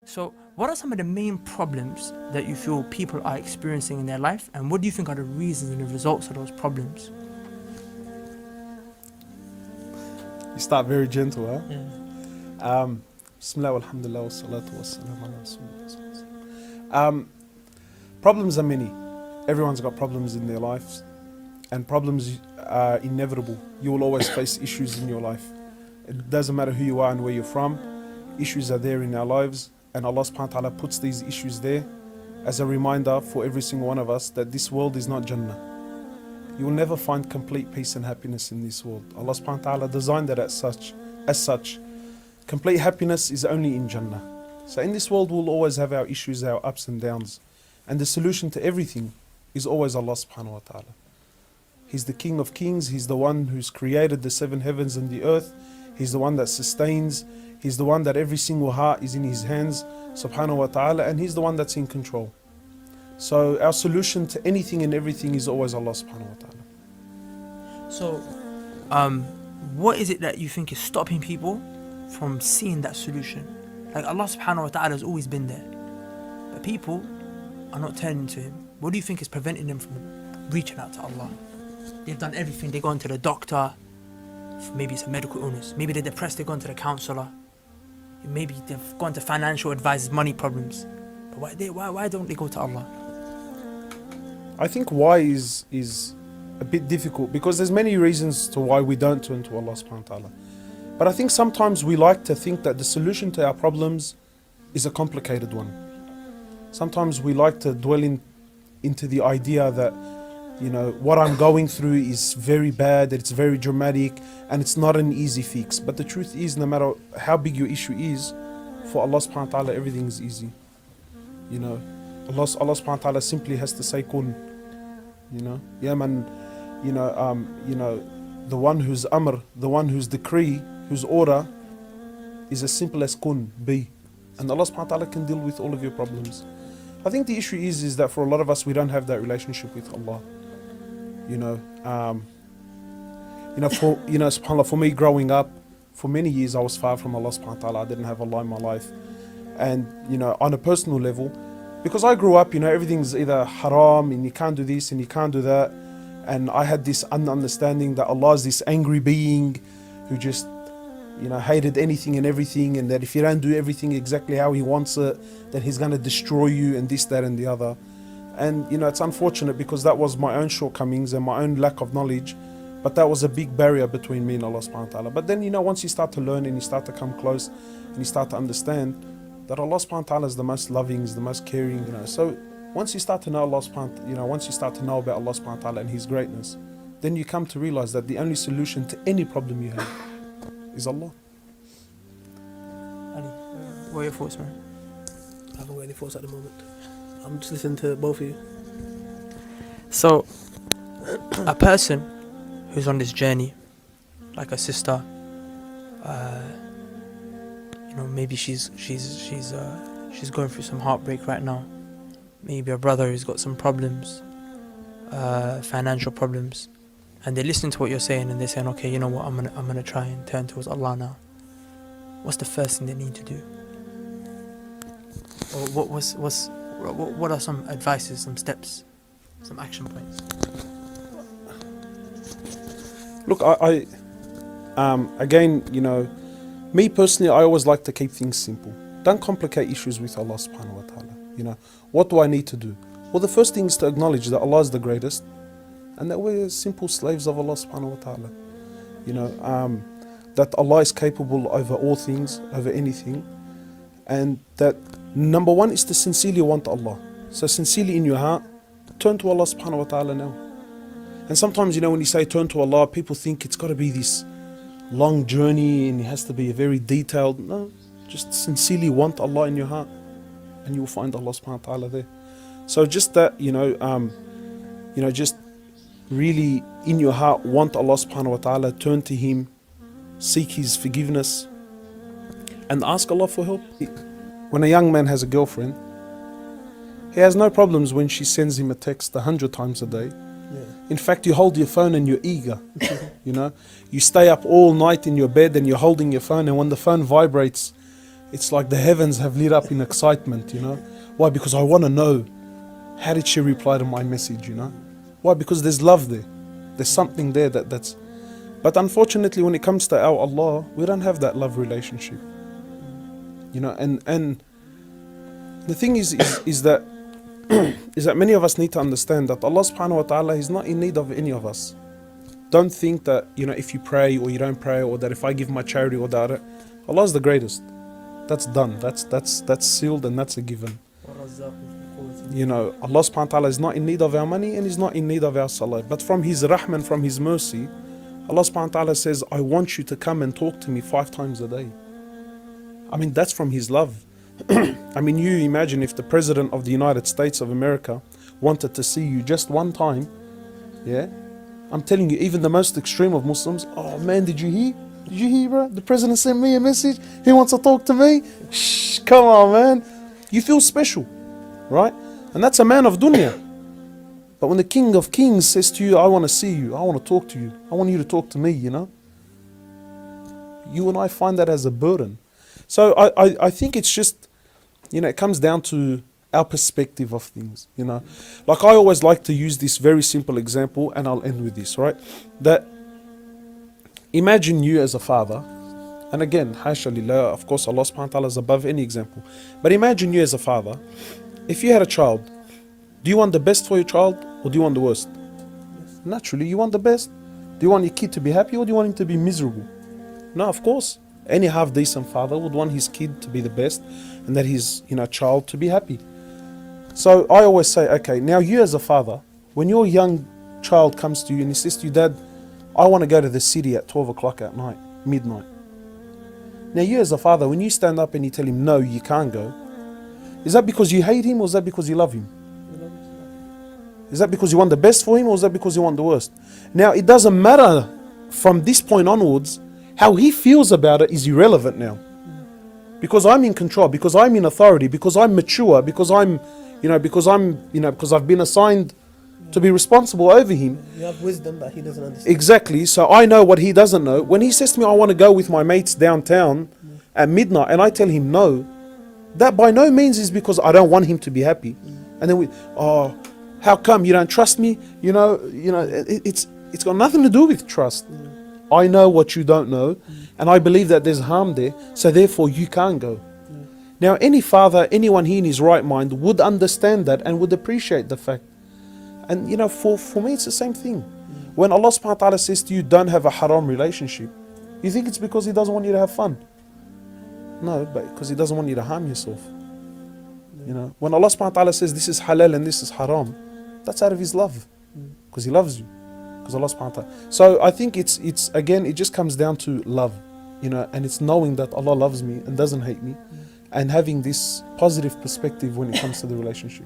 So, what are some of the main problems that you feel people are experiencing in their life, and what do you think are the reasons and the results of those problems? You start very gentle, huh? Yeah. Bismillah, alhamdulillah, wa salatu wa salam ala rasulillah. Problems are many. Everyone's got problems in their lives, and problems are inevitable. You will always face issues in your life. It doesn't matter who you are and where you're from, issues are there in our lives, and Allah subhanahu wa ta'ala puts these issues there as a reminder for every single one of us that this world is not Jannah. You will never find complete peace and happiness in this world. Allah subhanahu wa ta'ala designed it as such. Complete happiness is only in Jannah. So in this world we'll always have our issues, our ups and downs. And the solution to everything is always Allah subhanahu wa ta'ala. He's the King of Kings, He's the one who's created the 7 heavens and the earth. He's the one that sustains. He's the one that every single heart is in His hands, subhanahu wa ta'ala, and He's the one that's in control. So our solution to anything and everything is always Allah subhanahu wa ta'ala. So, what is it that you think is stopping people from seeing that solution? Like Allah subhanahu wa ta'ala has always been there, but people are not turning to Him. What do you think is preventing them from reaching out to Allah? They've done everything. They've gone to the doctor. Maybe it's a medical illness. Maybe they're depressed. They've gone to the counselor. Maybe they've gone to financial advisors, money problems. But why don't they go to Allah? I think why is a bit difficult because there's many reasons to why we don't turn to Allah subhanahu wa ta'ala. But I think sometimes we like to think that the solution to our problems is a complicated one. Sometimes we like to dwell into the idea that, you know, what I'm going through is very bad, that it's very dramatic, and it's not an easy fix. But the truth is, no matter how big your issue is, for Allah subhanahu wa ta'ala, everything is easy. You know, Allah subhanahu wa ta'ala simply has to say kun. You know, yeah man, you know, the one whose amr, the one whose decree, whose order is as simple as kun, be. And Allah subhanahu wa ta'ala can deal with all of your problems. I think the issue is that for a lot of us, we don't have that relationship with Allah. SubhanAllah, for me growing up, for many years I was far from Allah subhanahu wa ta'ala. I didn't have Allah in my life. And, you know, on a personal level, because I grew up, you know, everything's either haram and you can't do this and you can't do that. And I had this understanding that Allah is this angry being who just, you know, hated anything and everything, and that if you don't do everything exactly how He wants it, then He's going to destroy you and this, that and the other. And, you know, it's unfortunate because that was my own shortcomings and my own lack of knowledge, but that was a big barrier between me and Allah subhanahu wa ta'ala. But then, you know, once you start to learn and you start to come close and you start to understand that Allah subhanahu wa ta'ala is the most loving, is the most caring, you know. So once you start to know Allah subhanahu, you know, once you start to know about Allah subhanahu wa ta'ala and His greatness, then you come to realize that the only solution to any problem you have is Allah. Ali, what are your thoughts, man? I haven't got any thoughts at the moment. I'm just listening to both of you. So, a person who's on this journey, like a sister, you know, maybe she's going through some heartbreak right now. Maybe a brother who's got some problems, financial problems, and they're listening to what you're saying and they're saying, okay, you know what, I'm gonna try and turn towards Allah now. What's the first thing they need to do? Or what are some advices, some steps, some action points? Look, I again, you know, me personally, I always like to keep things simple. Don't complicate issues with Allah subhanahu wa ta'ala. You know, what do I need to do? Well, the first thing is to acknowledge that Allah is the greatest and that we're simple slaves of Allah subhanahu wa ta'ala. You know, that Allah is capable over all things, over anything, and that number one is to sincerely want Allah. So sincerely in your heart, turn to Allah subhanahu wa ta'ala now. And sometimes, you know, when you say turn to Allah, people think it's got to be this long journey and it has to be a very detailed. No, just sincerely want Allah in your heart and you will find Allah subhanahu wa ta'ala there. So just that, you know, just really in your heart want Allah subhanahu wa ta'ala, turn to Him, seek His forgiveness and ask Allah for help. When a young man has a girlfriend, he has no problems when she sends him a text 100 times a day. Yeah. In fact, you hold your phone and you're eager. You know, you stay up all night in your bed and you're holding your phone, and when the phone vibrates, it's like the heavens have lit up in excitement, you know. Why? Because I want to know, how did she reply to my message, you know? Why? Because there's love there. There's something there that's... But unfortunately, when it comes to our Allah, we don't have that love relationship. You know, and the thing is that is that many of us need to understand that Allah subhanahu wa ta'ala is not in need of any of us. Don't think that, you know, if you pray or you don't pray, or that if I give my charity or that, Allah is the greatest. That's done. That's sealed and that's a given. You know, Allah subhanahu wa ta'ala is not in need of our money and He's not in need of our salah. But from His rahman, from His mercy, Allah subhanahu wa ta'ala says, I want you to come and talk to me 5 times a day. I mean, that's from His love. I mean, you imagine if the President of the United States of America wanted to see you just one time, yeah? I'm telling you, even the most extreme of Muslims, oh man, did you hear? Did you hear, bro? The President sent me a message. He wants to talk to me. Shh, come on, man. You feel special, right? And that's a man of dunya. But when the King of Kings says to you, I want to see you, I want to talk to you, I want you to talk to me, you know? You and I find that as a burden. So I think it's just, you know, it comes down to our perspective of things, you know. Like I always like to use this very simple example, and I'll end with this, right? That imagine you as a father, and again, hasha lillah, of course Allah subhanahu wa ta'ala is above any example. But imagine you as a father, if you had a child, do you want the best for your child or do you want the worst? Naturally, you want the best. Do you want your kid to be happy or do you want him to be miserable? No, of course. Any half-decent father would want his kid to be the best and that his, you know, child to be happy. So I always say, okay, now you as a father, when your young child comes to you and he says to you, Dad, I want to go to the city at 12 o'clock at night, midnight. Now you as a father, when you stand up and you tell him, no, you can't go, is that because you hate him or is that because you love him? Is that because you want the best for him or is that because you want the worst? Now it doesn't matter from this point onwards, how he feels about it is irrelevant now. Because I'm in control, because I'm in authority, because I'm mature, because because I've been assigned to be responsible over him. You have wisdom that he doesn't understand. Exactly, so I know what he doesn't know. When he says to me, I want to go with my mates downtown at midnight, and I tell him no, that by no means is because I don't want him to be happy. And then how come you don't trust me? It's got nothing to do with trust. I know what you don't know, and I believe that there's harm there, so therefore you can't go. Now any father, anyone here in his right mind would understand that and would appreciate the fact. And you know, for me it's the same thing. When Allah subhanahu wa ta'ala says to you, don't have a haram relationship, you think it's because He doesn't want you to have fun. No, but because He doesn't want you to harm yourself. You know, when Allah subhanahu wa ta'ala says this is halal and this is haram, that's out of His love, because He loves you, because Allah subhanahu wa ta'ala. So I think it's again, it just comes down to love, you know, and it's knowing that Allah loves me and doesn't hate me, and having this positive perspective when it comes to the relationship.